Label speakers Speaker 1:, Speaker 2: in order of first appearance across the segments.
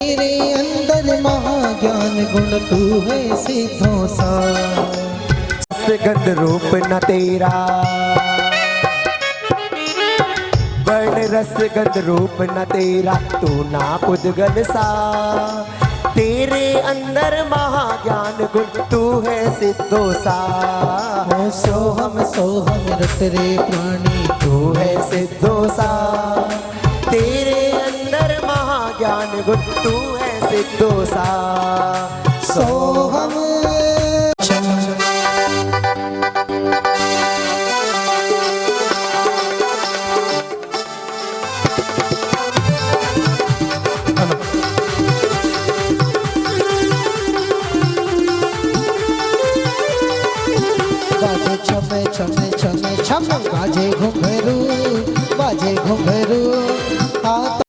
Speaker 1: तेरे अंदर महाज्ञान गुण तू है सिद्धों सा।
Speaker 2: गंध रूप न तेरा वर्ण रस गंध रूप न तेरा, तू ना पुद्गल सा। तेरे अंदर महाज्ञान गुण तू है सिद्धों सा।
Speaker 1: सोहम रत रे प्राणी
Speaker 2: तू है सिद्धों सा। तेरे अंदर महाज्ञान गुण तू है सिद्धों सा।
Speaker 1: सोहम छम बाजे घुंघरू हाथों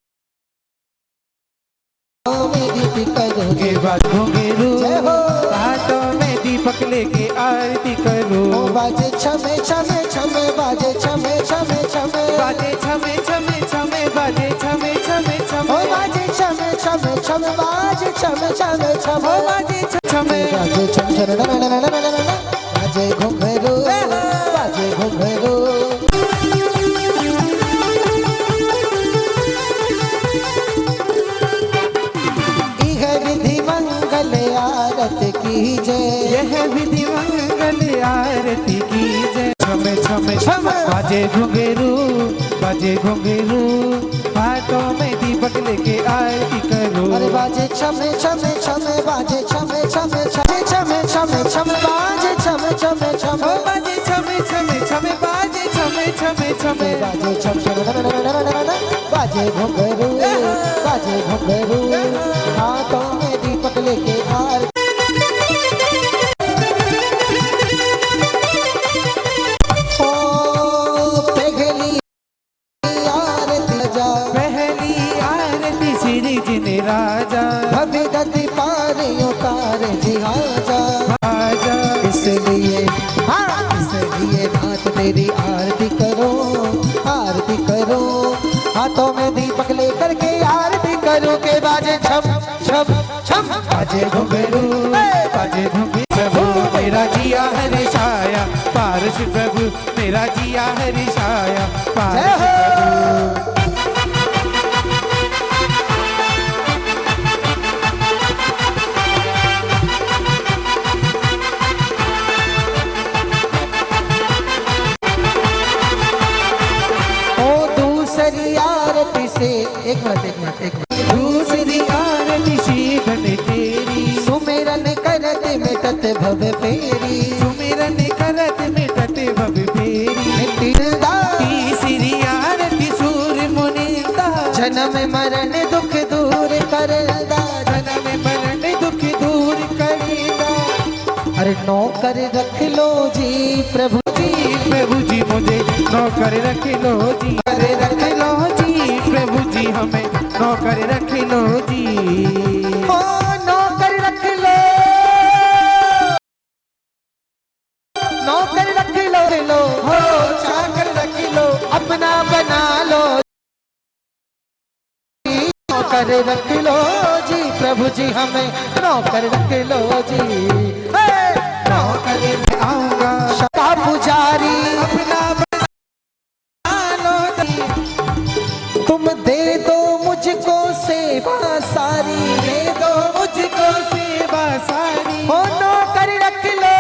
Speaker 1: में दीपक करोगे
Speaker 3: घुंघरू हाथों में दीपक लेके आरती करो।
Speaker 1: बाजे छमे छमे छमे बाजे छमे छमे छमे
Speaker 3: बाजे छमे छमे छमे बाजे छमे छमे छमे
Speaker 1: बाजे छमे छमे छमे बाजे छमे छमे छमे
Speaker 3: बाजे छमे
Speaker 1: बाजे छम छम बाजे घुंघरू बाजे घुंघरू।
Speaker 3: यह विधि मंगल आरती की जय। छमे छमे छमे बाजे घुंघरू हाथों में दीपक लेके आरती करो।
Speaker 1: अरे बाजे छमे छमे छमे बाजे छमे छमे छमे छमे छमे छमे बाजे छमे छमे छमे
Speaker 3: बाजे छमे छमे छमे बाजे छमे छमे छमे
Speaker 1: बाजे छम छम बाजे घुंघरू हाथों में दीपक लेके आरती।
Speaker 3: राजा
Speaker 1: भगत पारे उतारे जी आजा इसलिए नाथ तेरी आरती करो हाथों में दीपक लेकर के आरती करो के बाजे छम छम छम बाजे घुंघरू
Speaker 3: बाजे घुंघरू। प्रभु मेरा जिया हरि छाया पारस प्रभु मेरा जिया हरि छाया पारस प्रभु।
Speaker 1: एक मिनट
Speaker 3: दूसरी आरती शीघ्र तेरी
Speaker 1: सुमिरन करत मिटत भव फेरी
Speaker 3: सुमिरन करत मिटत भव फेरी। तीसरी आरती सूर्य मुनिंदा
Speaker 1: जन्म मरण दुख दूर करदा
Speaker 3: जन्म मरण दुख दूर करदा।
Speaker 1: अरे नौकर रख लो जी प्रभु
Speaker 3: जी मुझे नौकर रख लो जी रख लो जी प्रभु जी हमें नौकर रख लो जी।
Speaker 1: ओ नौकर रख लो हो चाकर रख लो अपना बना लो नौकर रख लो जी प्रभु जी हमें नौकर रख लो जी।
Speaker 3: नौकर में आऊंगा
Speaker 1: का पुजारी
Speaker 3: अपना बना लो जी।
Speaker 1: तुम दे दो मुझको सेवा सारी
Speaker 3: दे दो मुझको सेवा सारी
Speaker 1: हो नौकर रख लो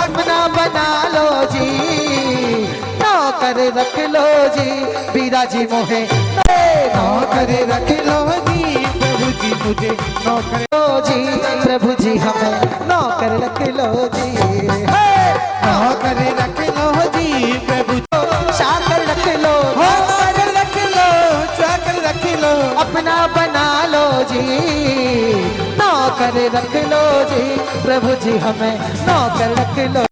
Speaker 1: अपना बना लो जी नौकर रख लो जी। बीरा जी मोहे
Speaker 3: नौकर रख लो जी प्रभु जी मुझे नौकर
Speaker 1: जी प्रभु जी हमें नौकर रख लो जी।
Speaker 3: नौकर रख लो जी प्रभु
Speaker 1: चाकर रख लो
Speaker 3: नौकर रख लो चाकर रख लो
Speaker 1: अपना बना लो जी नौकर रख लो जी प्रभु जी हमें नौकर रख लो।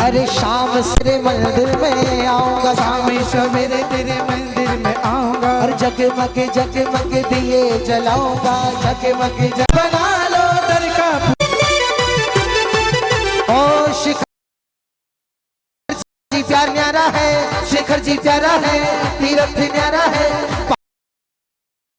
Speaker 1: अरे शाम से मंदिर में आऊंगा
Speaker 3: शाम सवेरे तेरे मंदिर में आऊंगा
Speaker 1: और जगमग जगमग दिए जलाऊंगा जगमग
Speaker 3: बना लो दर का
Speaker 1: ओ शिखर जी प्यार न्यारा है शिखर जी प्यारा है, तीर्थ न्यारा है,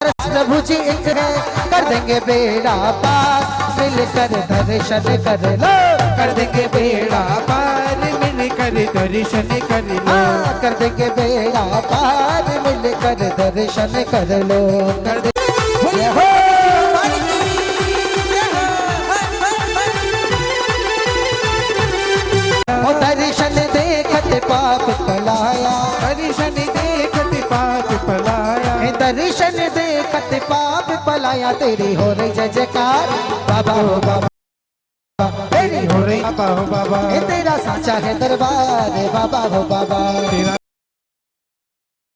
Speaker 1: प्रभु जी एक है, कर देंगे बेड़ा पार, मिलकर दर्शन कर लो,
Speaker 3: कर देंगे बेड़ा पार मिलकर दर्शन कर लो।
Speaker 1: हाँ, कर देंगे बेड़ा पार, मिलकर दर्शन कर लो।
Speaker 3: कर दे
Speaker 1: जय हो। ओ दर्शन देखत पाप पलाया,
Speaker 3: दर्शन देखत पाप पलाया,
Speaker 1: दर्शन देखत पाप पलाया, तेरी हो रही जय जयकार बाबा हो बाबा, तेरी हो रही
Speaker 3: बाबा हो बाबा,
Speaker 1: ये तेरा साचा है दरबार बाबा हो बाबा,
Speaker 3: तेरा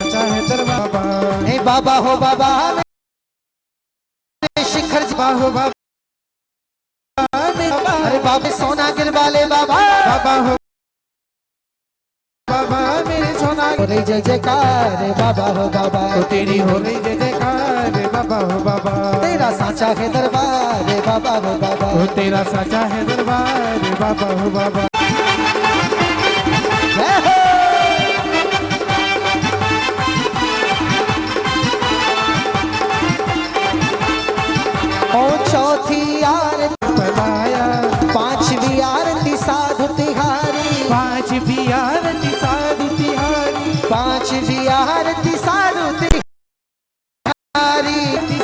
Speaker 3: चाहे दरबार बाबा,
Speaker 1: हे बाबा हो बाबा, शिखर जी
Speaker 3: बाबा हो बाबा,
Speaker 1: अरे बाबा सोना गिर वाले बाबा,
Speaker 3: बाबा हो बाबा मेरे सोना
Speaker 1: हो रही जय जयकार बाबा हो बाबा,
Speaker 3: तो तेरी हो रही जय जयकार बाबा हो बाबा,
Speaker 1: तेरा साचा है दरबार बाबा हो बाबा,
Speaker 3: तो तेरा साचा है दरबार बाबा हो बाबा।
Speaker 1: जय हो। ओ चौथी आरती
Speaker 3: पलाया,
Speaker 1: पांचवी आरती साधु तिहारी,
Speaker 3: पांच भी आरती साधु तिहारी,
Speaker 1: पांचवी आरती साधु तिहारी,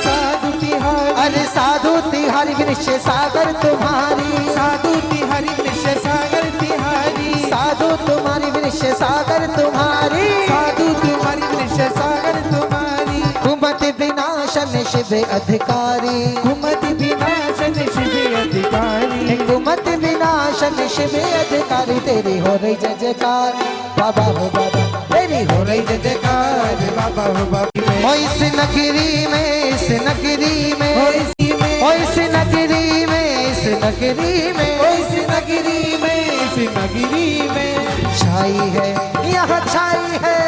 Speaker 3: साधु तिहारी,
Speaker 1: अरे साधु तिहारी विनिश्चय सागर तुम्हारी,
Speaker 3: साधु तिहारी निश्चय सागर तिहारी,
Speaker 1: साधु तुम्हारी विनिश्चय सागर तुम्हारी,
Speaker 3: साधु तुम्हारी निश्चय सागर तुम्हारी,
Speaker 1: कुमति विनाशन शिव अधिकारी,
Speaker 3: कुमति विनाशन शिव अधिकारी,
Speaker 1: कुमति विनाशन शिव अधिकारी, तेरी हो रही जय जयकार बाबा हो बाबा, तेरी हो रही जय जयकार
Speaker 3: बाबा हो बाबा में,
Speaker 1: ओ इस नगरी में, इस नगरी में,
Speaker 3: ओ इसी में,
Speaker 1: ओ इस नगरी में, इस नगरी में,
Speaker 3: ओ इस नगरी में, इस नगरी में
Speaker 1: छाई है, यहाँ छाई है,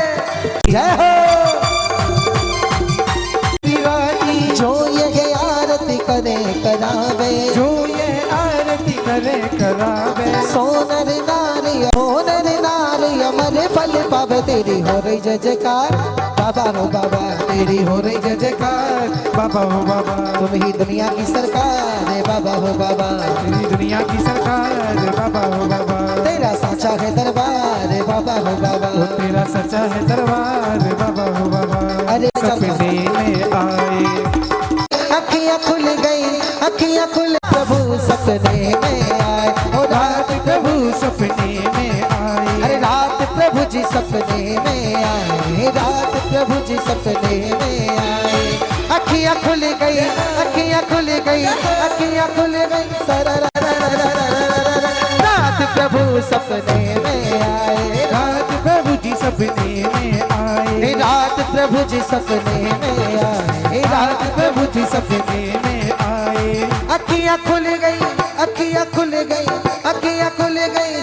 Speaker 1: जय हो।
Speaker 3: दिवाली
Speaker 1: जो ये आरती करे करावे,
Speaker 3: जो ये आरती करे करावे,
Speaker 1: सोनर नारी अमर फल पावे, तेरी हो रही जय जयकार बाबा हो बाबा,
Speaker 3: तेरी हो रही जय जयकार बाबा हो बाबा,
Speaker 1: तुम ही दुनिया की सरकार है बाबा हो बाबा,
Speaker 3: तेरी दुनिया की सरकार बाबा हो बाबा,
Speaker 1: तेरा साचा है दरबार बाबा हो बाबा,
Speaker 3: वो तेरा सच्चा है दरबार बाबा हो बाबा,
Speaker 1: अरे
Speaker 3: सपने में आए,
Speaker 1: अखियां खुल गई, अखियां खुल, प्रभु सपने में आए, ओ रात
Speaker 3: प्रभु सपने में आए,
Speaker 1: अरे रात प्रभु जी सपने में आए, रात प्रभु जी सपने में आए, अखियां खुल गई, अखियां खुल गई, अखियां खुल गई, रात प्रभु सपने में आए,
Speaker 3: रात प्रभु जी सपने में आए,
Speaker 1: रात प्रभु जी सपने में आए,
Speaker 3: रात प्रभु जी सपने में आए,
Speaker 1: अखियां खुल गई, अखियां खुल गई, अखियां खुल गई,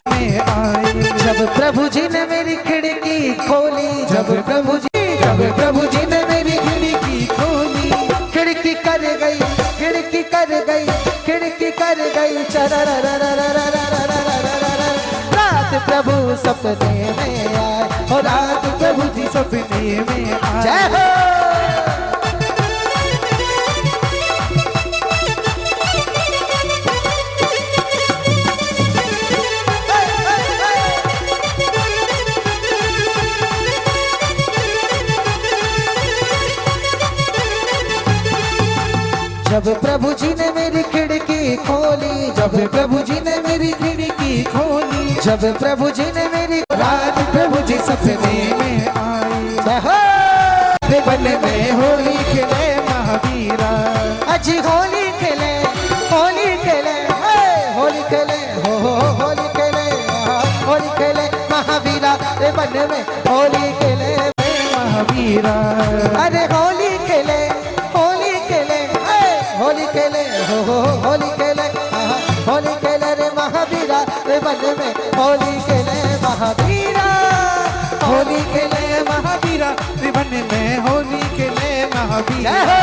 Speaker 3: में आए,
Speaker 1: जब प्रभु जी ने मेरी खिड़की खोली, जब प्रभु जी ने मेरी
Speaker 3: खिड़की खोली,
Speaker 1: खिड़की कर गई, खिड़की कर गई, खिड़की कर गई, रात प्रभु सपने में आए, और
Speaker 3: रात प्रभु जी सपने में आए,
Speaker 1: जय हो। जब प्रभु जी ने मेरी खिड़की खोली, जब प्रभु जी ने मेरी
Speaker 3: खिड़की खोली,
Speaker 1: जब प्रभु जी ने मेरी
Speaker 3: रात प्रभु जी सपने में आए,
Speaker 1: जय हो।
Speaker 3: बन में होली खेले महावीरा,
Speaker 1: अजी होली खेले, होली खेले, होली खेले, हो होली खेले, होली खेले महावीरा, रे बन में होली खेले
Speaker 3: महावीरा,
Speaker 1: अरे होली खेले, होली खेले, होली खेले, हो होली खेले, होली खेले रे महावीरा, रे बन में होली खेले महावीरा,
Speaker 3: होली खेले महावीरा, रिबन में होली खेले महावीरा,
Speaker 1: जय हो।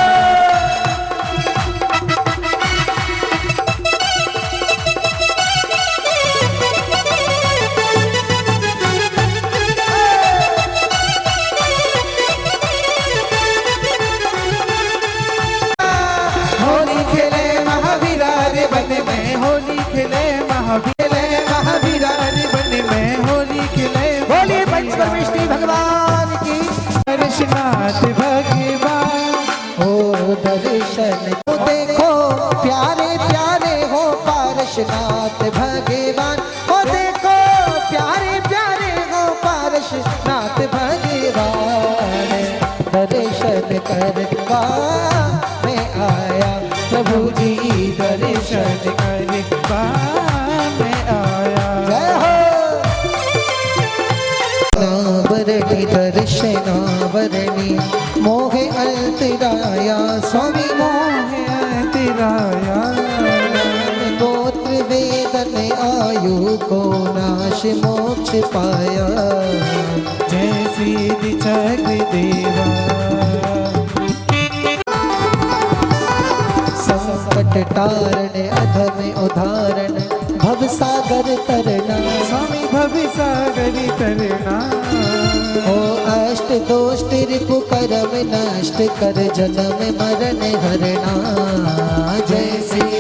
Speaker 3: पारसनाथ भगवान।
Speaker 1: ओ दर्शन को देखो प्यारे प्यारे हो पारसनाथ भगवान। ओ देखो प्यारे प्यारे हो पारसनाथ भगवान। दर्शन करवा मैं आया प्रभु जी दर्शन
Speaker 3: करवा मैं आया।
Speaker 1: जय हो नावरणी दर्शनावरणी मोहे अंतराया स्वामी मोहे
Speaker 3: अंतराया।
Speaker 1: गोत्र वेदन आयु को नाश मोक्ष पाया।
Speaker 3: जय सिद्धि चक्र देवा।
Speaker 1: संकट टारण अधम उदाहरण भव सागर तरना।
Speaker 3: स्वामी भव सागर तरना।
Speaker 1: ओ अष्ट दोष रिपु करम नष्ट कर जन्म मरण हरणा। जय श्री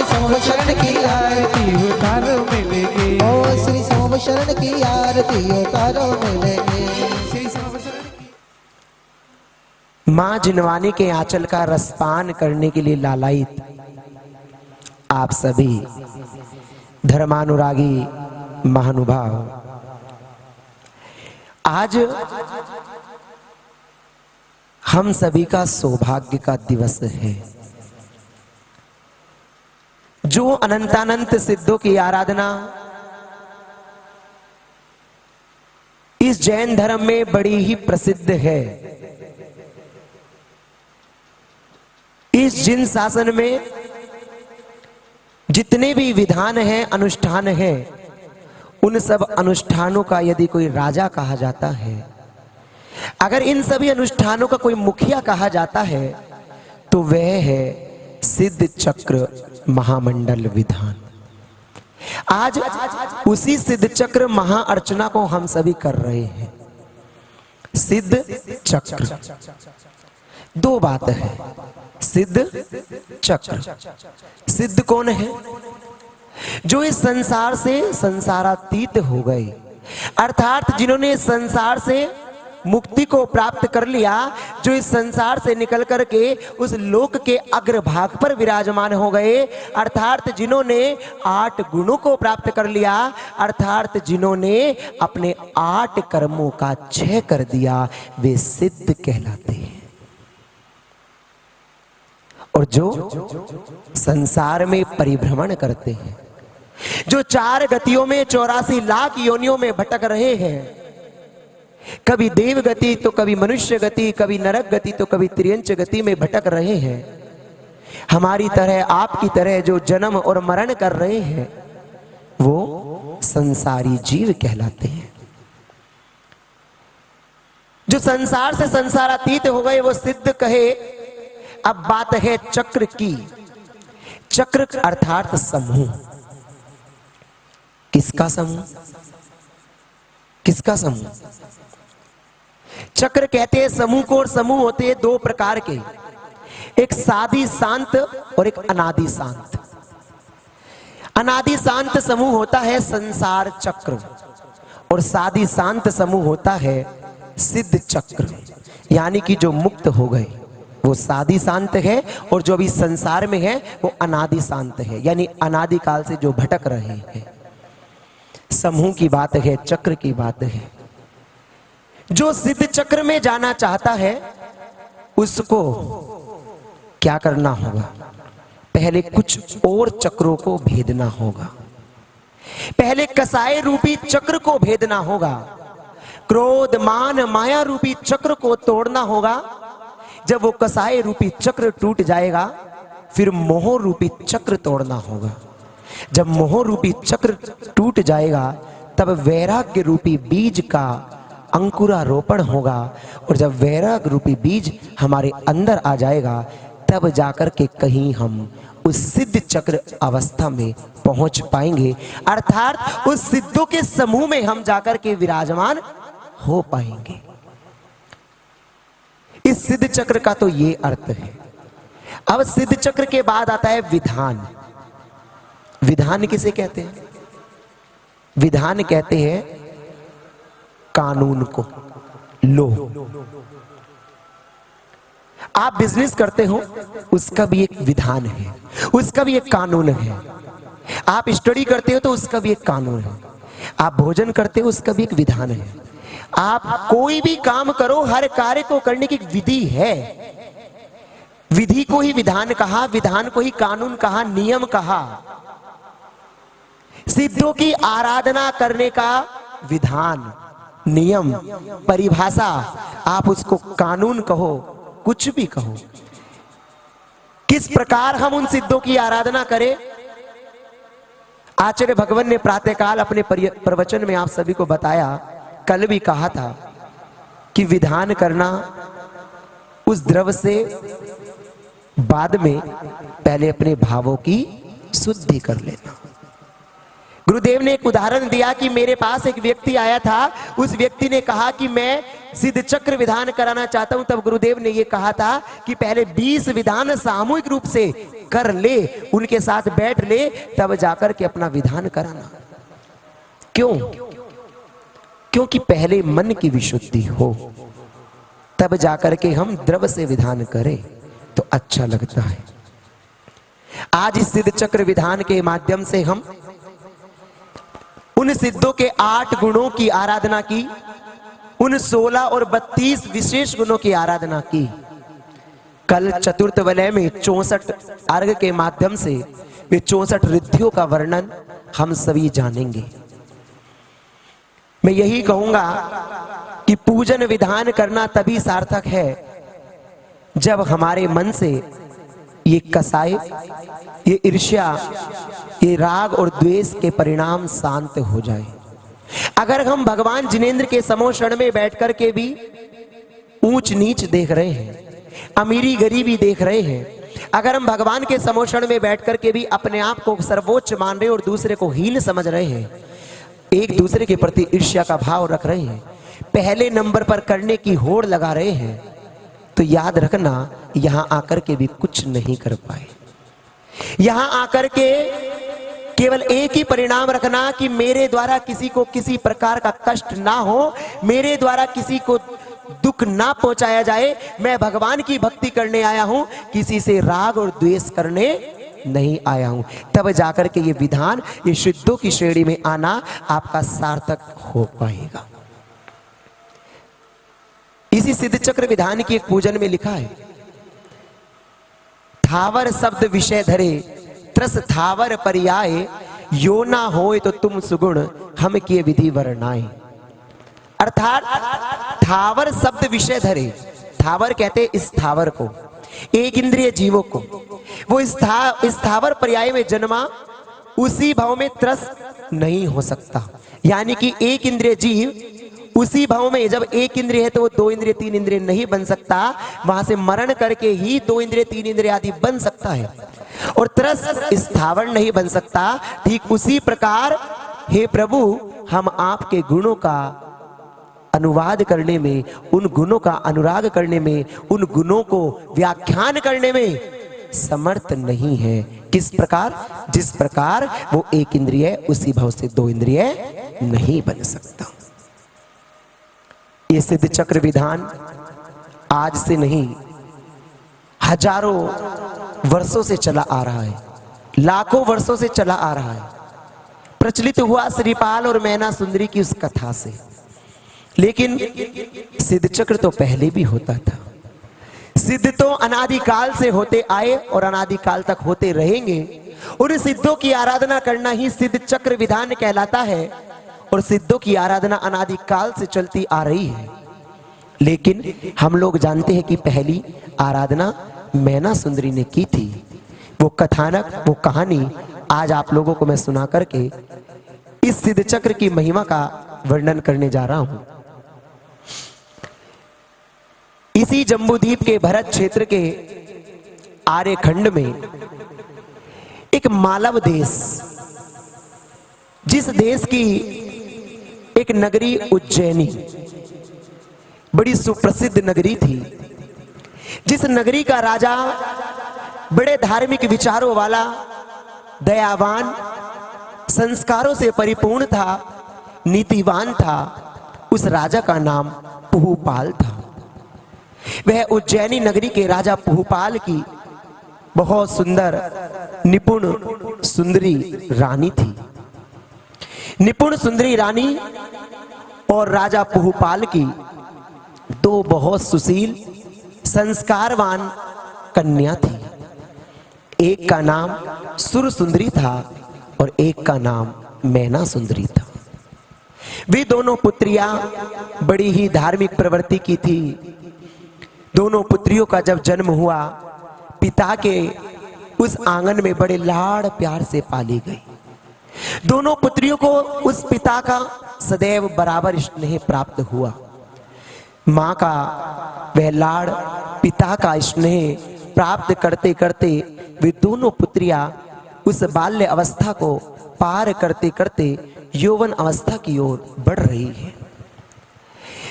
Speaker 1: सोम शरण की आरती
Speaker 3: उतारो मिलेगी।
Speaker 1: ओ श्री सोम शरण की आरती उतारो मिलेगी।
Speaker 3: श्री सोम शरण की।
Speaker 2: मां जिनवानी के आंचल का रसपान करने के लिए लालायित आप सभी धर्मानुरागी महानुभाव, आज हम सभी का सौभाग्य का दिवस है। जो अनंतानंत सिद्धों की आराधना इस जैन धर्म में बड़ी ही प्रसिद्ध है। इस जिन शासन में जितने भी विधान हैं, अनुष्ठान हैं, उन सब अनुष्ठानों का यदि कोई राजा कहा जाता है, अगर इन सभी अनुष्ठानों का कोई मुखिया कहा जाता है, तो वह है सिद्ध चक्र महामंडल विधान। आज उसी सिद्ध चक्र महाअर्चना को हम सभी कर रहे हैं। सिद्ध चक्र, दो बात है। सिद्ध चक्र, सिद्ध कौन है? जो इस संसार से संसारातीत हो गए, अर्थात जिन्होंने संसार से मुक्ति को प्राप्त कर लिया, जो इस संसार से निकल करके उस लोक के अग्रभाग पर विराजमान हो गए, अर्थात जिन्होंने 8 गुणों को प्राप्त कर लिया, अर्थात जिन्होंने अपने 8 कर्मों का क्षय कर दिया, वे सिद्ध कहलाते हैं। और जो संसार में परिभ्रमण करते हैं, जो 4 गतियों में 84 लाख योनियों में भटक रहे हैं, कभी देव गति तो कभी मनुष्य गति, कभी नरक गति तो कभी त्रियंच गति में भटक रहे हैं, हमारी तरह आपकी तरह जो जन्म और मरण कर रहे हैं, वो संसारी जीव कहलाते हैं। जो संसार से संसारातीत हो गए वो सिद्ध कहे। अब बात है चक्र की। चक्र अर्थात समूह। किसका समूह? किसका समूह? चक्र कहते हैं समूह को, और समूह होते हैं 2 प्रकार के, एक साधी शांत और एक अनादि शांत। अनादि शांत समूह होता है संसार चक्र, और साधी शांत समूह होता है सिद्ध चक्र, यानी कि जो मुक्त हो गए वो साधी शांत है, और जो भी संसार में है वो अनादि शांत है, यानी अनादि काल से जो भटक रहे हैं। समूह की बात है, चक्र की बात है। जो सिद्ध चक्र में जाना चाहता है उसको क्या करना होगा? पहले कुछ और चक्रों को भेदना होगा। पहले कसाय रूपी चक्र को भेदना होगा। क्रोध मान माया रूपी चक्र को तोड़ना होगा। जब वो कसाय रूपी चक्र टूट जाएगा, फिर मोह रूपी चक्र तोड़ना होगा। जब मोह रूपी चक्र टूट जाएगा, तब वैराग्य रूपी बीज का अंकुरारोपण होगा, और जब वैराग्य रूपी बीज हमारे अंदर आ जाएगा, तब जाकर के कहीं हम उस सिद्ध चक्र अवस्था में पहुंच पाएंगे, अर्थात उस सिद्धों के समूह में हम जाकर के विराजमान हो पाएंगे। इस सिद्ध चक्र का तो ये अर्थ है। अब सिद्ध चक्र के बाद आता है विधान। विधान किसे कहते हैं? विधान कहते हैं कानून को। लो। आप बिजनेस करते हो, उसका भी एक विधान है, उसका भी एक कानून है। आप स्टडी करते हो तो उसका भी एक कानून है। आप भोजन करते हो, उसका भी एक विधान है। आप कोई भी काम करो, हर कार्य को करने की एक विधि है। विधि को ही विधान कहा, विधान को ही कानून कहा, नियम कहा। सिद्धों की आराधना करने का विधान, नियम, परिभाषा, आप उसको कानून कहो, कुछ भी कहो। किस प्रकार हम उन सिद्धों की आराधना करें? आचार्य भगवान ने प्रातःकाल अपने प्रवचन में आप सभी को बताया, कल भी कहा था कि विधान करना उस द्रव से बाद में पहले अपने भावों की शुद्धि कर लेना। गुरुदेव ने एक उदाहरण दिया कि मेरे पास एक व्यक्ति आया था, उस व्यक्ति ने कहा कि मैं सिद्ध चक्र विधान कराना चाहता हूं। तब गुरुदेव ने यह कहा था कि पहले 20 विधान सामूहिक रूप से कर ले, उनके साथ बैठ ले, तब जाकर के अपना विधान कराना। क्यों? क्योंकि पहले मन की विशुद्धि हो, तब जाकर के हम द्रव से विधान करें तो अच्छा लगता है। आज इस सिद्ध चक्र विधान के माध्यम से हम उन सिद्धों के 8 गुणों की आराधना की, उन 16 और 32 विशेष गुणों की आराधना की। कल चतुर्थ वलय में 64 अर्घ के माध्यम से वे 64 रिद्धियों का वर्णन हम सभी जानेंगे। मैं यही कहूंगा कि पूजन विधान करना तभी सार्थक है जब हमारे मन से ये कसाई, ये ईर्ष्या, ये राग और द्वेष के परिणाम शांत हो जाए। अगर हम भगवान जिनेंद्र के समोषण में बैठकर के भी ऊंच नीच देख रहे हैं, अमीरी गरीबी देख रहे हैं, अगर हम भगवान के समोषण में बैठकर के भी अपने आप को सर्वोच्च मान रहे हैं और दूसरे को हीन समझ रहे हैं, एक दूसरे के प्रति ईर्ष्या का भाव रख रहे हैं, पहले नंबर पर करने की होड़ लगा रहे हैं, तो याद रखना यहां आकर के भी कुछ नहीं कर पाए। यहां आकर के केवल एक ही परिणाम रखना कि मेरे द्वारा किसी को किसी प्रकार का कष्ट ना हो, मेरे द्वारा किसी को दुख ना पहुंचाया जाए। मैं भगवान की भक्ति करने आया हूं, किसी से राग और द्वेष करने नहीं आया हूं। तब जाकर के ये विधान, ये सिद्धों की श्रेणी में आना आपका सार्थक हो पाएगा। इसी सिद्ध चक्र विधान की एक पूजन में लिखा है, थावर शब्द विषय धरे त्रस थावर पर्याय, यो ना होए तो तुम सुगुण हम किए विधि वर्णाए। अर्थात थावर शब्द विषय धरे, थावर कहते इस थावर को, एक इंद्रिय जीवों को, वो इस थावर पर्याय में जन्मा, उसी भाव में त्रस नहीं हो सकता। यानी कि एक इंद्रिय जीव उसी भाव में, जब एक इंद्रिय है तो वो 2 इंद्रिय 3 इंद्रिय नहीं बन सकता, वहां से मरण करके ही 2 इंद्रिय 3 इंद्रिय आदि बन सकता है, और त्रस स्थावर नहीं बन सकता। ठीक उसी प्रकार हे प्रभु, हम आपके गुणों का अनुवाद करने में, उन गुणों का अनुराग करने में, उन गुणों को व्याख्यान करने में समर्थ नहीं है। किस प्रकार? जिस प्रकार वो एक इंद्रिय उसी भाव से 2 इंद्रिय नहीं बन सकता। ये सिद्ध चक्र विधान आज से नहीं, हजारों वर्षों से चला आ रहा है, लाखों वर्षों से चला आ रहा है। प्रचलित हुआ श्रीपाल और मैना सुंदरी की उस कथा से, लेकिन सिद्ध चक्र तो पहले भी होता था। सिद्ध तो अनादिकाल से होते आए और अनादिकाल तक होते रहेंगे। उन सिद्धों की आराधना करना ही सिद्ध चक्र विधान कहलाता है, और सिद्धों की आराधना अनादिकाल से चलती आ रही है। लेकिन हम लोग जानते हैं कि पहली आराधना मैना सुंदरी ने की थी। वो कथानक, वो कहानी आज आप लोगों को मैं सुना करके इस सिद्ध चक्र की महिमा का वर्णन करने जा रहा हूं। इसी जम्बूद्वीप के भरत क्षेत्र के आर्यखंड में एक मालव देश, जिस देश की एक नगरी उज्जैनी बड़ी सुप्रसिद्ध नगरी थी, जिस नगरी का राजा बड़े धार्मिक विचारों वाला, दयावान, संस्कारों से परिपूर्ण था, नीतिवान था, उस राजा का नाम पुहुपाल था। वह उज्जैनी नगरी के राजा पुहुपाल की बहुत सुंदर निपुण सुंदरी रानी थी। निपुण सुंदरी रानी और राजा पुहुपाल की दो बहुत सुशील संस्कारवान कन्या थी। एक का नाम सुर सुंदरी था और एक का नाम मैना सुंदरी था। वे दोनों पुत्रियां बड़ी ही धार्मिक प्रवृत्ति की थी। दोनों पुत्रियों का जब जन्म हुआ, पिता के उस आंगन में बड़े लाड़ प्यार से पाली गई। दोनों पुत्रियों को उस पिता का सदैव बराबर स्नेह प्राप्त हुआ। मां का वह लाड़, पिता का स्नेह प्राप्त करते करते वे दोनों पुत्रियां उस बाल्य अवस्था को पार करते करते यौवन अवस्था की ओर बढ़ रही है।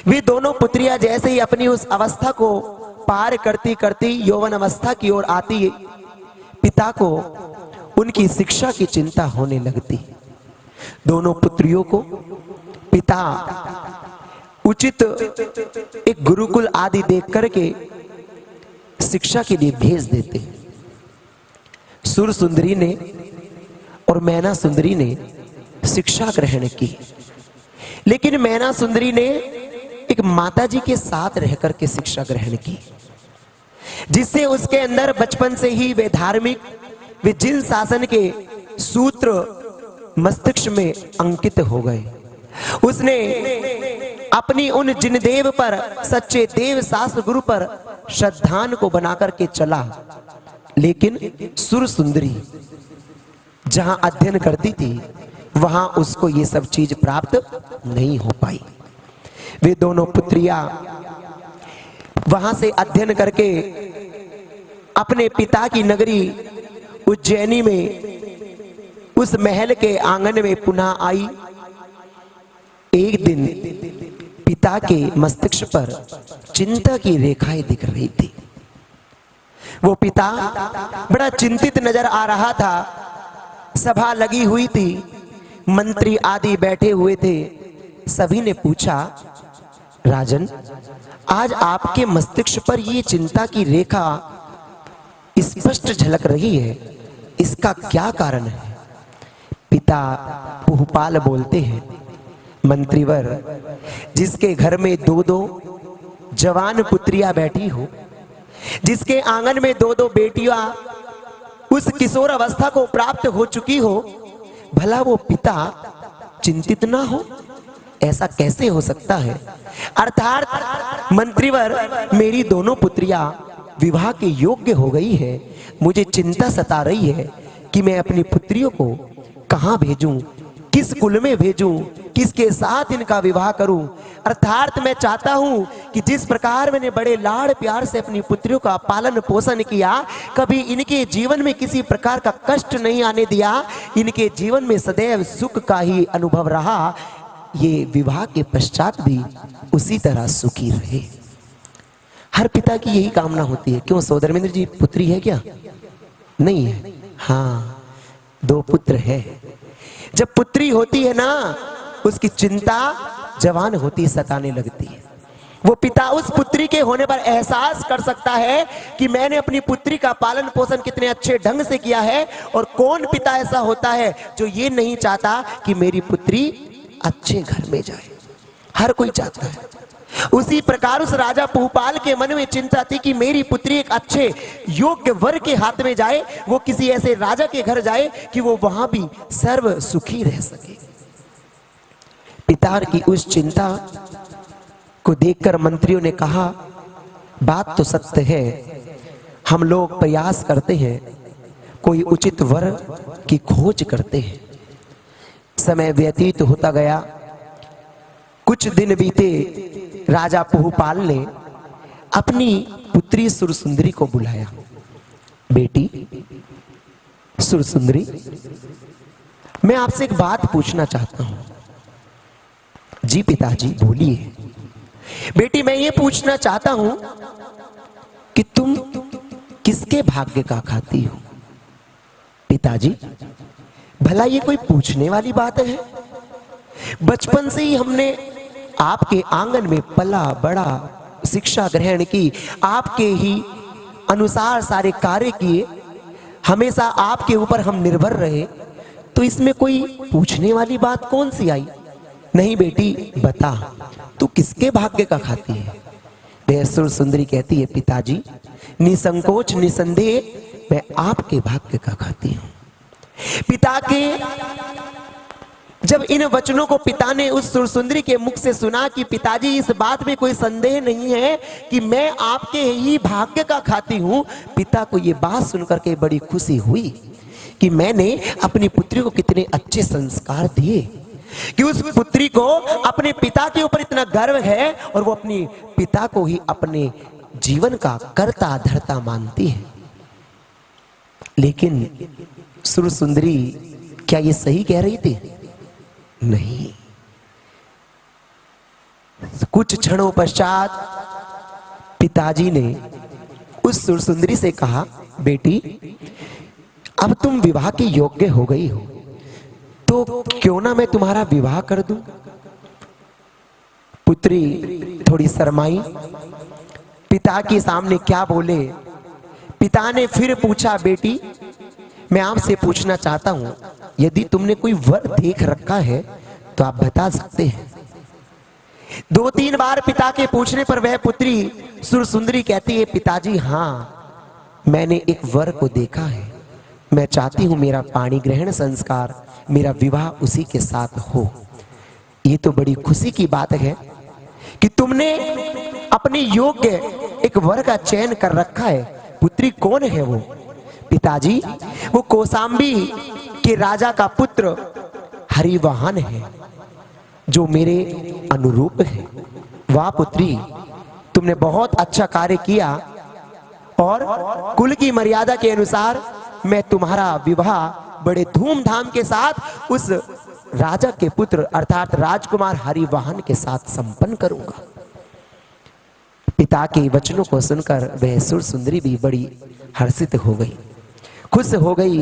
Speaker 2: वे दोनों पुत्रियां जैसे ही अपनी उस अवस्था को पार करती करती यौवन अवस्था की ओर आती, पिता को उनकी शिक्षा की चिंता होने लगती। दोनों पुत्रियों को पिता उचित एक गुरुकुल आदि देख करके शिक्षा के लिए भेज देते। सुर सुंदरी ने और मैना सुंदरी ने शिक्षा ग्रहण की, लेकिन मैना सुंदरी ने एक माताजी के साथ रहकर के शिक्षा ग्रहण की, जिससे उसके अंदर बचपन से ही वे धार्मिक, वे जिन शासन के सूत्र मस्तिष्क में अंकित हो गए। उसने अपनी उन जिन देव पर, सच्चे देव शास्त्र गुरु पर श्रद्धान को बनाकर के चला। लेकिन सुर सुंदरी जहां अध्ययन करती थी वहां उसको ये सब चीज प्राप्त नहीं हो पाई। वे दोनों पुत्रियां वहां से अध्ययन करके अपने पिता की नगरी उज्जैनी में उस महल के आंगन में पुनः आई। एक दिन पिता के मस्तिष्क पर चिंता की रेखाएं दिख रही थी। वो पिता बड़ा चिंतित नजर आ रहा था। सभा लगी हुई थी, मंत्री आदि बैठे हुए थे। सभी ने पूछा, राजन, आज आपके मस्तिष्क पर ये चिंता की रेखा स्पष्ट झलक रही है, इसका क्या कारण है? पिता पुहुपाल बोलते हैं, मंत्रीवर, जिसके घर में दो दो जवान पुत्रियां बैठी हो, जिसके आंगन में दो दो बेटियां उस किशोर अवस्था को प्राप्त हो चुकी हो, भला वो पिता चिंतित ना हो? ऐसा कैसे हो सकता है? अर्थात मंत्रीवर, मेरी दोनों पुत्रियां विवाह के योग्य हो गई है। मुझे चिंता सता रही है कि मैं अपनी पुत्रियों को कहां भेजूं, किस कुल में भेजूं, किसके साथ इनका विवाह करूं। अर्थात मैं चाहता हूं कि जिस प्रकार मैंने बड़े लाड़ प्यार से अपनी पुत्रियों का पालन पोषण किया, कभी इनके जीवन में किसी प्रकार का कष्ट नहीं आने दिया, इनके जीवन में सदैव सुख का ही अनुभव रहा, ये विवाह के पश्चात भी उसी तरह सुखी रहे। हर पिता की यही कामना होती है। क्यों सोधर्मेंद्र जी, पुत्री है क्या? नहीं है? हाँ, दो पुत्र है। जब पुत्री होती है ना, उसकी चिंता जवान होती सताने लगती है। वो पिता उस पुत्री के होने पर एहसास कर सकता है कि मैंने अपनी पुत्री का पालन पोषण कितने अच्छे ढंग से किया है। और कौन पिता ऐसा होता है जो ये नहीं चाहता कि मेरी पुत्री अच्छे घर में जाए? हर कोई चाहता है। उसी प्रकार उस राजा पुहुपाल के मन में चिंता थी कि मेरी पुत्री एक अच्छे योग्य वर के हाथ में जाए, वो किसी ऐसे राजा के घर जाए कि वो वहां भी सर्व सुखी रह सके। पिता की उस चिंता को देखकर मंत्रियों ने कहा, बात तो सत्य है, हम लोग प्रयास करते हैं, कोई उचित वर की खोज करते हैं। समय व्यतीत होता गया। कुछ दिन बीते। राजा पुहुपाल ने अपनी पुत्री सुरसुंदरी को बुलाया। बेटी सुरसुंदरी, मैं आपसे एक बात पूछना चाहता हूं। जी पिताजी, बोलिए। बेटी, मैं ये पूछना चाहता हूं कि तुम किसके भाग्य का खाती हो? पिताजी, भला ये कोई पूछने वाली बात है? बचपन से ही हमने आपके आंगन में पला बड़ा, शिक्षा ग्रहण की, आपके ही अनुसार सारे कार्य किए, हमेशा आपके ऊपर हम निर्भर रहे, तो इसमें कोई पूछने वाली बात कौन सी आई? नहीं बेटी बता, तू किसके भाग्य का खाती है? वह सुर सुंदरी कहती है, पिताजी निसंकोच निसंदेह मैं आपके भाग्य का खाती हूं। पिता के जब इन वचनों को पिता ने उस सुर सुंदरी के मुख से सुना कि पिताजी इस बात में कोई संदेह नहीं है कि मैं आपके ही भाग्य का खाती हूं, पिता को यह बात सुनकर के बड़ी खुशी हुई कि मैंने अपनी पुत्री को कितने अच्छे संस्कार दिए, कि उस पुत्री को अपने पिता के ऊपर इतना गर्व है और वो अपने पिता को ही अपने जीवन का कर्ता धर्ता मानती है। लेकिन सुर सुंदरी क्या ये सही कह रही थी? नहीं। कुछ क्षणों पश्चात पिताजी ने उस सुर सुंदरी से कहा, बेटी अब तुम विवाह के योग्य हो गई हो, तो क्यों ना मैं तुम्हारा विवाह कर दूं? पुत्री थोड़ी शर्माई, पिता के सामने क्या बोले। पिता ने फिर पूछा, बेटी मैं आपसे पूछना चाहता हूं, यदि तुमने कोई वर देख रखा है तो आप बता सकते हैं। 2-3 बार पिता के पूछने पर वह पुत्री सुर सुंदरी कहती है, पिताजी हाँ मैंने एक वर को देखा है, मैं चाहती हूं मेरा पाणी ग्रहण संस्कार, मेरा विवाह उसी के साथ हो। ये तो बड़ी खुशी की बात है कि तुमने अपने योग्य एक वर का चयन कर रखा है। पुत्री कौन है वो? पिताजी वो कौशांबी के राजा का पुत्र हरिवाहन है, जो मेरे अनुरूप है। वाह पुत्री, तुमने बहुत अच्छा कार्य किया और कुल की मर्यादा के अनुसार मैं तुम्हारा विवाह बड़े धूमधाम के साथ उस राजा के पुत्र अर्थात राजकुमार हरिवाहन के साथ संपन्न करूंगा। पिता के वचनों को सुनकर वह सुर सुंदरी भी बड़ी हर्षित हो गई, खुश हो गई।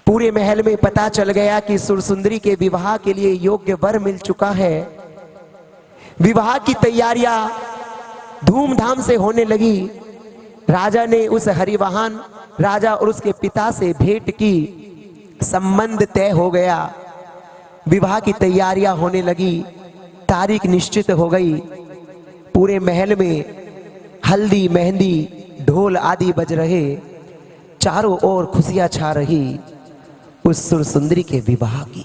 Speaker 2: पूरे महल में पता चल गया कि सुर सुंदरी के विवाह के लिए योग्य वर मिल चुका है। विवाह की तैयारियां धूमधाम से होने लगी। राजा ने उस हरिवाहन राजा और उसके पिता से भेंट की, संबंध तय हो गया, विवाह की तैयारियां होने लगी, तारीख निश्चित हो गई। पूरे महल में हल्दी मेहंदी ढोल आदि बज रहे, चारों ओर खुशियां छा रही उस सुर सुंदरी के विवाह की।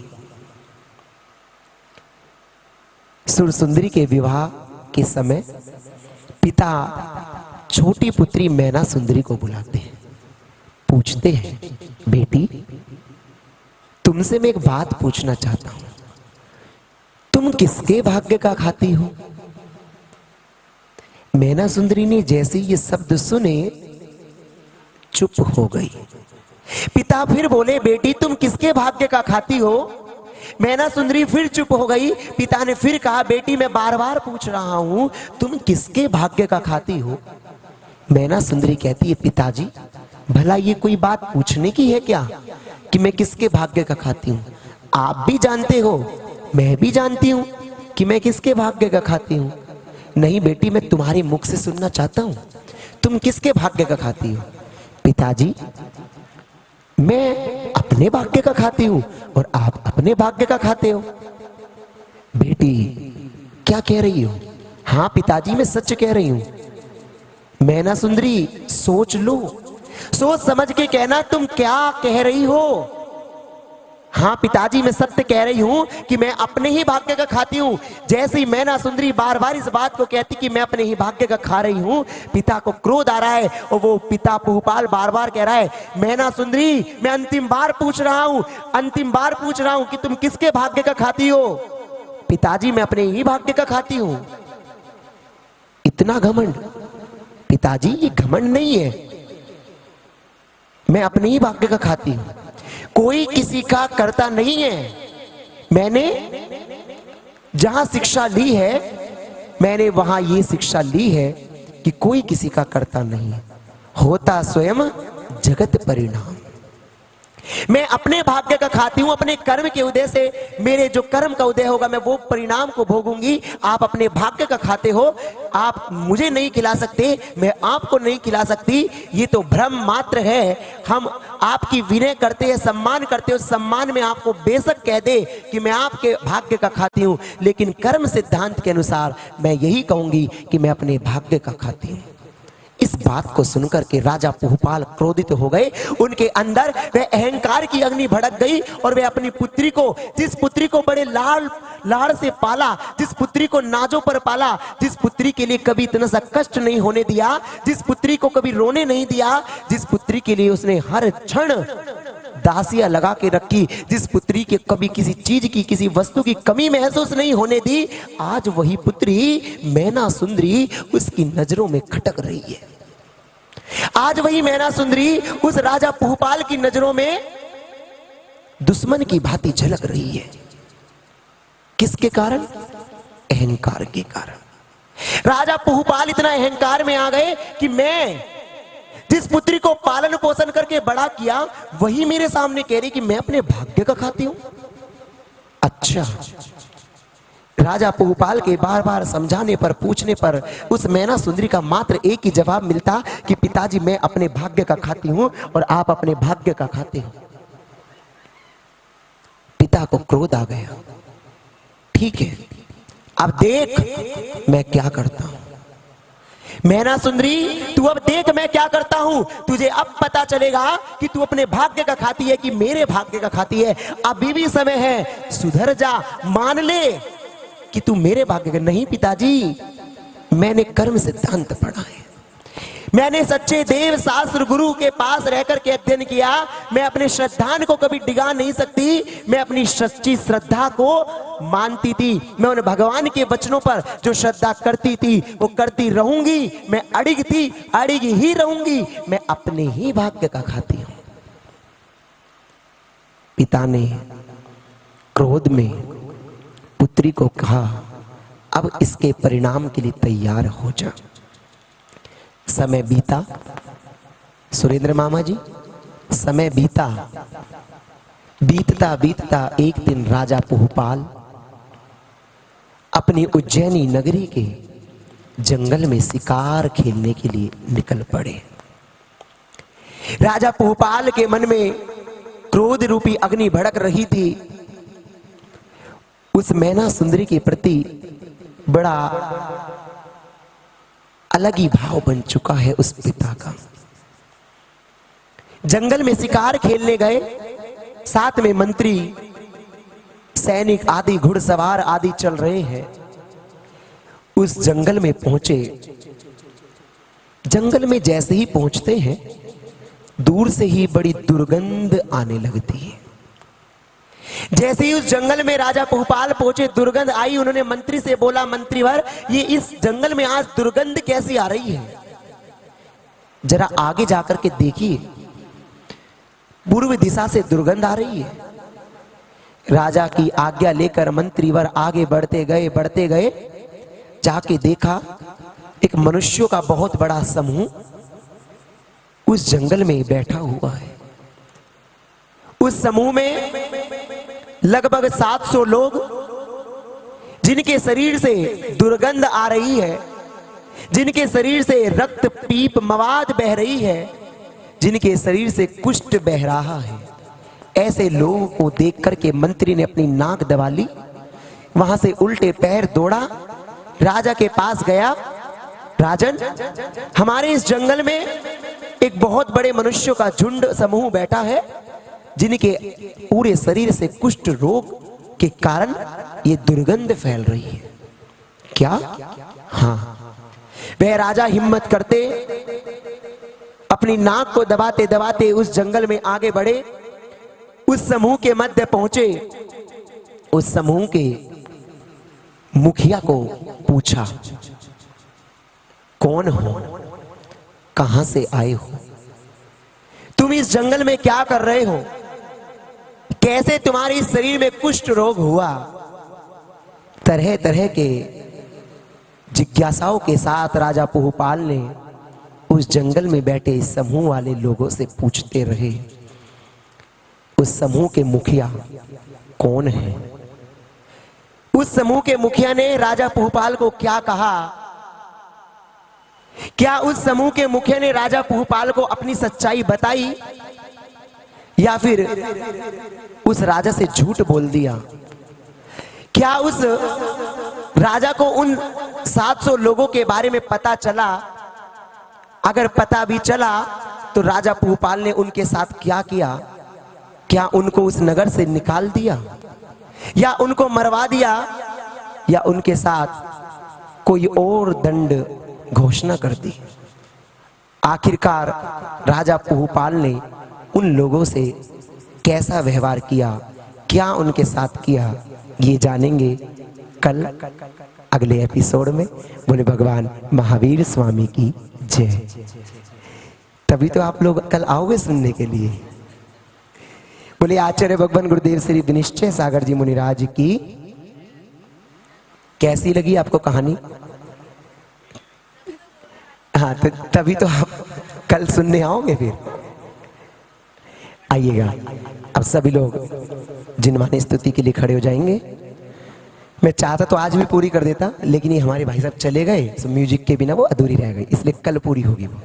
Speaker 2: सुर सुंदरी के विवाह के समय पिता छोटी पुत्री मैना सुंदरी को बुलाते हैं, पूछते हैं, बेटी तुमसे मैं एक बात पूछना चाहता हूं, तुम किसके भाग्य का खाती हो? मैना सुंदरी ने जैसे ये शब्द सुने चुप हो गई। पिता फिर बोले, बेटी तुम किसके भाग्य का खाती हो? मैना सुंदरी फिर चुप हो गई। पिता ने फिर कहा, बेटी मैं बार बार पूछ रहा हूं तुम किसके भाग्य का खाती हो? मैना सुंदरी कहती है, पिताजी भला ये कोई बात पूछने की है क्या कि मैं किसके भाग्य का खाती हूं? आप भी जानते हो, मैं भी जानती हूं कि मैं किसके भाग्य का खाती हूं। नहीं बेटी, मैं तुम्हारे मुख से सुनना चाहता हूं, तुम किसके भाग्य का खाती हो? पिताजी मैं अपने भाग्य का खाती हूं और आप अपने भाग्य का खाते हो। बेटी क्या कह रही हो? हाँ पिताजी मैं सच कह रही हूं। मैना सुंदरी सोच लो, सोच समझ के कहना तुम क्या कह रही हो। हाँ पिताजी मैं सत्य कह रही हूं कि मैं अपने ही भाग्य का खाती हूं। जैसे ही मैना सुंदरी बार बार इस बात को कहती कि मैं अपने ही भाग्य का खा रही हूं, पिता को क्रोध आ रहा है और वो पिता भूपाल बार बार कह रहा है, मैना सुंदरी मैं अंतिम बार पूछ रहा हूं कि तुम किसके भाग्य का खाती हो? पिताजी मैं अपने ही भाग्य का खाती हूं। इतना घमंड? पिताजी ये घमंड नहीं है, मैं अपने ही भाग्य का खाती हूं, कोई किसी का करता नहीं है। मैंने जहां शिक्षा ली है, मैंने वहां ये शिक्षा ली है कि कोई किसी का करता नहीं है, होता स्वयं जगत परिणाम। मैं अपने भाग्य का खाती हूं, अपने कर्म के उदय से मेरे जो कर्म का उदय होगा मैं वो परिणाम को भोगूंगी। आप अपने भाग्य का खाते हो, आप मुझे नहीं खिला सकते, मैं आपको नहीं खिला सकती, ये तो भ्रम मात्र है। हम आपकी विनय करते हैं, सम्मान करते हो, सम्मान में आपको बेशक कह दे कि मैं आपके भाग्य का खाती हूं, लेकिन कर्म सिद्धांत के अनुसार मैं यही कहूंगी कि मैं अपने भाग्य का खाती हूं। इस बात को सुनकर के राजा पुहपाल क्रोधित हो गए। उनके अंदर वह अहंकार की अग्नि भड़क गई और वे अपनी पुत्री को, जिस पुत्री को बड़े लाड़ से पाला, जिस पुत्री को नाजों पर पाला, जिस पुत्री के लिए कभी इतना सा कष्ट नहीं होने दिया, जिस पुत्री को कभी रोने नहीं दिया, जिस पुत्री के लिए उसने हर क्षण दासियां लगा के रखी, जिस पुत्री के कभी किसी चीज की, किसी वस्तु की कमी महसूस नहीं होने दी, आज वही पुत्री मैना सुंदरी उसकी नजरों में खटक रही है। आज वही मैना सुंदरी उस राजा पुहपाल की नजरों में दुश्मन की भांति झलक रही है। किसके कारण? अहंकार के कारण। राजा पुहपाल इतना अहंकार में आ गए कि मैं जिस पुत्री को पालन पोषण करके बड़ा किया वही मेरे सामने कह रही कि मैं अपने भाग्य का खाती हूं। अच्छा, राजा पुहपाल के बार बार समझाने पर, पूछने पर उस मैना सुंदरी का मात्र एक ही जवाब मिलता कि पिताजी मैं अपने भाग्य का खाती हूं और आप अपने भाग्य का खाते हो। पिता को क्रोध आ गया। ठीक है, अब देख मैं क्या करता हूं। मैना सुंदरी तू अब देख मैं क्या करता हूं। तुझे अब पता चलेगा कि तू अपने भाग्य का खाती है कि मेरे भाग्य का खाती है। अभी भी समय है, सुधर जा, मान ले कि तू मेरे भाग्य का। नहीं पिताजी, मैंने कर्म सिद्धांत पढ़ा है, मैंने सच्चे देव शास्त्र गुरु के पास रहकर के अध्ययन किया। मैं अपने श्रद्धान को कभी डिगा नहीं सकती, मैं अपनी सच्ची श्रद्धा को मानती थी। मैं उन भगवान के वचनों पर जो श्रद्धा करती थी वो करती रहूंगी। मैं अड़िग थी, अड़िग ही रहूंगी। मैं अपने ही भाग्य का खाती हूं। पिता ने क्रोध में पुत्री को कहा, अब इसके परिणाम के लिए तैयार हो जा। समय बीता, सुरेंद्र मामा जी, समय बीता। बीतता बीतता एक दिन राजा पुहपाल अपनी उज्जैनी नगरी के जंगल में शिकार खेलने के लिए निकल पड़े। राजा पुहपाल के मन में क्रोध रूपी अग्नि भड़क रही थी। उस मैना सुंदरी के प्रति बड़ा अलग ही भाव बन चुका है उस पिता का। जंगल में शिकार खेलने गए, साथ में मंत्री, सैनिक आदि, घुड़सवार आदि चल रहे हैं। उस जंगल में पहुंचे। जंगल में जैसे ही पहुंचते हैं दूर से ही बड़ी दुर्गंध आने लगती है। जैसे ही उस जंगल में राजा पुहपाल पहुंचे, दुर्गंध आई। उन्होंने मंत्री से बोला, मंत्रीवर ये इस जंगल में आज दुर्गंध कैसी आ रही है? जरा आगे जाकर के देखिए, पूर्व दिशा से दुर्गंध आ रही है। राजा की आज्ञा लेकर मंत्रीवर आगे बढ़ते गए। जाके देखा एक मनुष्यों का बहुत बड़ा समूह उस जंगल में बैठा हुआ है। उस समूह में लगभग 700 लोग, जिनके शरीर से दुर्गंध आ रही है, जिनके शरीर से रक्त पीप मवाद बह रही है, जिनके शरीर से कुष्ठ बह रहा है। ऐसे लोगों को देख करके मंत्री ने अपनी नाक दबा ली। वहां से उल्टे पैर दौड़ा, राजा के पास गया। राजन, हमारे इस जंगल में एक बहुत बड़े मनुष्यों का झुंड समूह बैठा है, जिनके पूरे शरीर से कुष्ठ रोग के कारण ये दुर्गंध फैल रही है। क्या? हाँ। वह राजा हिम्मत करते अपनी नाक को दबाते दबाते उस जंगल में आगे बढ़े। उस समूह के मध्य पहुंचे। उस समूह के मुखिया को पूछा, कौन हो, कहां से आए हो, तुम इस जंगल में क्या कर रहे हो, कैसे तुम्हारे शरीर में कुष्ठ रोग हुआ? तरह तरह के जिज्ञासाओं के साथ राजा पुहपाल ने उस जंगल में बैठे समूह वाले लोगों से पूछते रहे। उस समूह के मुखिया कौन है? उस समूह के मुखिया ने राजा पुहपाल को क्या कहा? क्या उस समूह के मुखिया ने राजा पुहपाल को अपनी सच्चाई बताई या फिर उस राजा से झूठ बोल दिया? क्या उस राजा को उन 700 लोगों के बारे में पता चला? अगर पता भी चला तो राजा पुहपाल ने उनके साथ क्या किया? क्या उनको उस नगर से निकाल दिया या उनको मरवा दिया या उनके साथ कोई और दंड घोषणा कर दी? आखिरकार राजा पुहपाल ने उन लोगों से कैसा व्यवहार किया, क्या उनके साथ किया, ये जानेंगे कल अगले एपिसोड में। बोले भगवान महावीर स्वामी की जय। तभी तो आप लोग कल आओगे सुनने के लिए। बोले आचार्य भगवान गुरुदेव श्री विनिश्चय सागर जी मुनिराज की। कैसी लगी आपको कहानी? हाँ, तो तभी तो आप कल सुनने आओगे। फिर आइएगा। अब सभी लोग जिनवानी स्तुति के लिए खड़े हो जाएंगे। मैं चाहता तो आज भी पूरी कर देता, लेकिन ये हमारे भाई साहब चले गए तो म्यूजिक के बिना वो अधूरी रह गई, इसलिए कल पूरी होगी वो।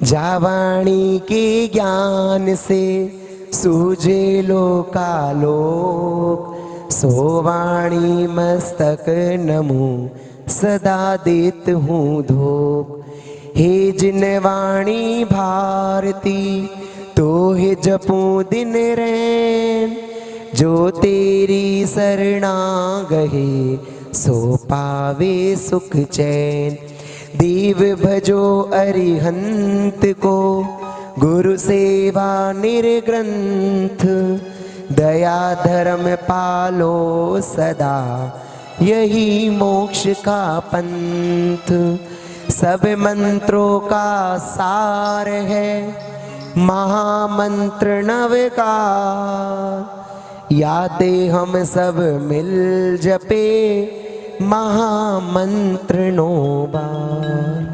Speaker 2: जावाणी के ज्ञान से सूझे लोकालोक, सोवाणी मस्तक नमो सदा देत हूँ धोक। हे जिनवाणी भारती तो हे जपू दिन रैन, जो तेरी शरणा गहे सो पावे सुख चैन। देव भजो अरिहंत को गुरु सेवा निर्ग्रंथ, दया धर्म पालो सदा यही मोक्ष का पंथ। सब मंत्रों का सार है महामंत्र नव का, यादें हम सब मिल जपे महामंत्र 9 बार।